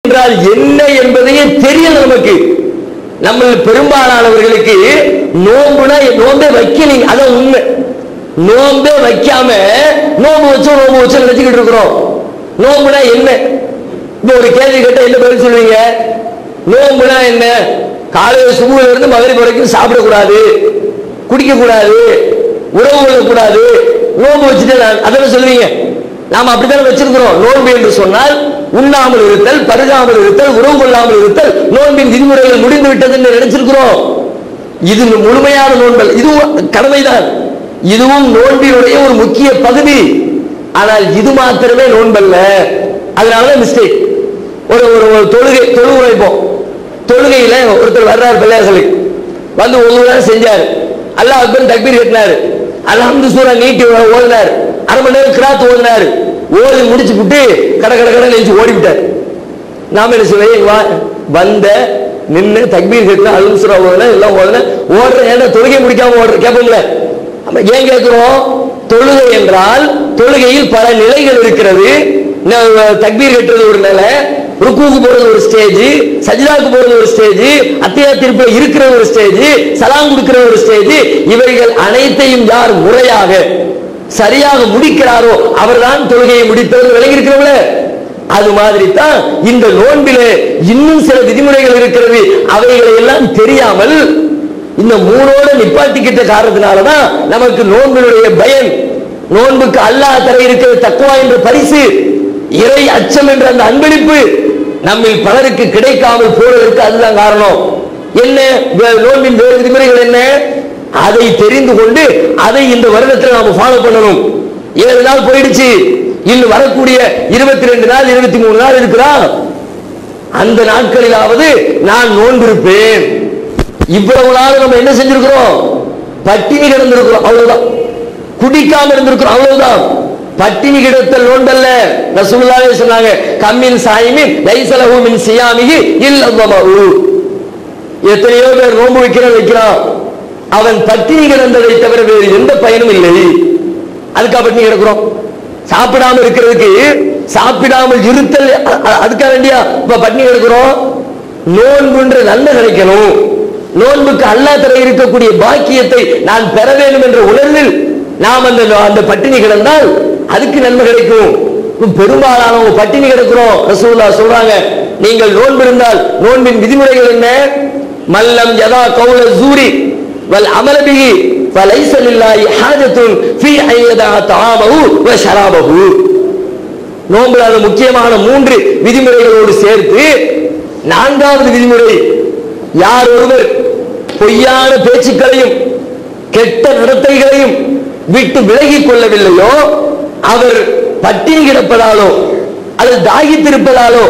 என்றால் என்ன என்பதையே தெரியல நமக்கு. நம்ம பெரும்பாலானவர்களுக்கு நோம்பே வைக்கலீங்க, அதான் உண்மை. நோம்பே வைக்காம நோம்பு வச்சு நினைச்சுக்கிட்டு இருக்கிறோம். நோம்புனா என்ன? இப்ப ஒரு கேள்வி கேட்டா என்ன பதில் சொல்லுவீங்க? நோம்புனா என்ன? காலையில் சுபுல இருந்து மகரிப் வரைக்கும் சாப்பிடக்கூடாது, குடிக்க கூடாது, உறவு கொள்ளக்கூடாது, நோம்பு வச்சுட்டு அதெல்லாம் சொல்லுவீங்க. நாம அப்படித்தான் வச்சிருக்கிறோம். நோன்பு என்று சொன்னால் உண்ணாமல் இருத்தல், பருகாமல் இருத்தல், உறவு கொள்ளாமல் இருத்தல், நோன்பின் விதிமுறைகள் முடிந்து விட்டது என்று நினைச்சிருக்கிறோம். இது முழுமையான நோன்பல், இதுவும் கடமைதான், இதுவும் நோன்பினுடைய ஒரு முக்கிய பகுதி. ஆனால் இது மாத்திரமே நோன்பல்ல. அதனாலதான் மிஸ்டேக். ஒரு தொழுகைப்போம், தொழுகையில ஒருத்தர் வர்றார், பிள்ளையார்களுக்கு வந்து ஒவ்வொரு செஞ்சாரு, அல்லாஹ் அக்பர் தக்பீர் கட்டினாரு, அல்ஹம்து சூரா நீட்டி ஓதினார், அரை மணி நேரம் கிராத் ஓதினார், ஓதி முடிச்சு விட்டு கடை ஓடிவிட்டார். நாம என்ன சொல்லுவோம்? வந்த நின்று தக்பீர் கட்டின, அல்ஹம்து சூரா ஓதின, எல்லாம் ஓதின, ஓடுற ஏன்னா தொழுகை முடிக்காம ஓடுற கேட்போம்ல. ஏன் கேட்கிறோம்? தொழுகை என்றால் தொழுகையில் பல நிலைகள் இருக்கிறது. தக்பீர் கட்டுறது ஒரு நிலை, ருக்குவுக்கு போறது ஒரு ஸ்டேஜ், சஜ்தாக்கு போறது ஒரு ஸ்டேஜ், அத்தியாயத்திற்கு இருக்கிற ஒரு ஸ்டேஜ், சலாம் கொடுக்கிற ஒரு ஸ்டேஜ். இவைகள் அனைத்தையும் யார் முறையாக சரியாக முடிக்கிறாரோ அவர்தான் தொழுகையை முடித்தவர் விளங்கி இருக்கிறவங்கள. அது மாதிரி தான் இந்த நோன்பிலே இன்னும் சில விதிமுறைகள் இருக்கிறது. அவைகளை எல்லாம் தெரியாமல் இந்த மூணோட நிப்பாட்டிக்கிட்ட காரணத்தினாலதான் நமக்கு நோன்பினுடைய பயன், நோன்புக்கு அல்லாஹ் தர இருக்கிற தக்வா என்ற பரிசு, இறை அச்சம் என்ற அந்த அன்பளிப்பு நம்மில் பலருக்கு கிடைக்காமல் போவதற்கு அதுதான் காரணம். என்ன நோன்பின் வேறு விதிமுறைகள் என்ன? அதை தெரிந்து கொண்டு அதை இந்த வருடத்தில் நாம ஃபாலோ பண்ணணும். 7 நாள் போயிடுச்சு, இன்னும் வரக்கூடிய 22 நாள் 23 நாள் இருக்கிறா, அந்த நாட்களிலாவது நான் நோன்பிருப்பேன். இவ்வளவு நாள் நம்ம என்ன செஞ்சிருக்கிறோம்? பட்டினி கிடந்திருக்கிறோம், அவ்வளவுதான். குடிக்காம இருந்திருக்கிறோம், அவ்வளவுதான். பட்டினி கிடத்தல் நோன்பல்ல. ரசூலுல்லாஹி சொன்னாங்க, கம்மின் சாயிமின் லைஸ லஹு மின் சியாமிஹி இல்லா தமஉ. எத்தனையோ பேர் நோன்பு வைக்கிறான், அவன் பட்டினி கிடந்ததை தவிர வேறு எந்த பயனும் இல்லை. அதுக்காக பட்டினி கிடக்கிறோம். சாப்பிடாம இருக்கிறதுக்கு, சாப்பிடாமல் இருத்தல் அதுக்காக வேண்டியா இப்ப பட்டினி கிடக்கிறோம்? நோன்புன்ற நன்மை கிடைக்கணும், நோன்புக்கு அல்லாஹ் தர இருக்கக்கூடிய பாக்கியத்தை நான் பெற வேண்டும் என்ற உணர்வில் நாம் அந்த பட்டினி கிடந்தால் அதுக்கு நன்மை கிடைக்கும். பெரும்பாலானவங்க பட்டினி கிடக்கிறோம். ரசூலுல்லாஹ் சொல்றாங்க, நீங்கள் நோன்பு இருந்தால் நோன்பின் விதிமுறைகள் என்ன? மல்லம் யதா கௌல ஜூரி வல் அமல பிஹி ஃபலைஸ லில்லாஹி ஹாஜத்துன் ஃபீ அய்யதா தஆமஹு வ ஷராபஹு. நோன்புல முக்கியமான 3 விதிமுறைகளோடு சேர்த்து 4வது விதிமுறை, யார் ஒருவர் பொய்யான பேச்சுக்களையும் கெட்ட நடத்தைகளையும் விட்டு விலகிக் கொள்ளவில்லையோ அவர் பட்டினி கிடப்பதாலோ அல்லது தாகித்திருப்பதாலோ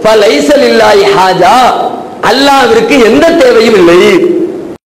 ஃபலைஸ லில்லாஹி ஹாஜா, அல்லாஹ்விற்கு எந்த தேவையும் இல்லை.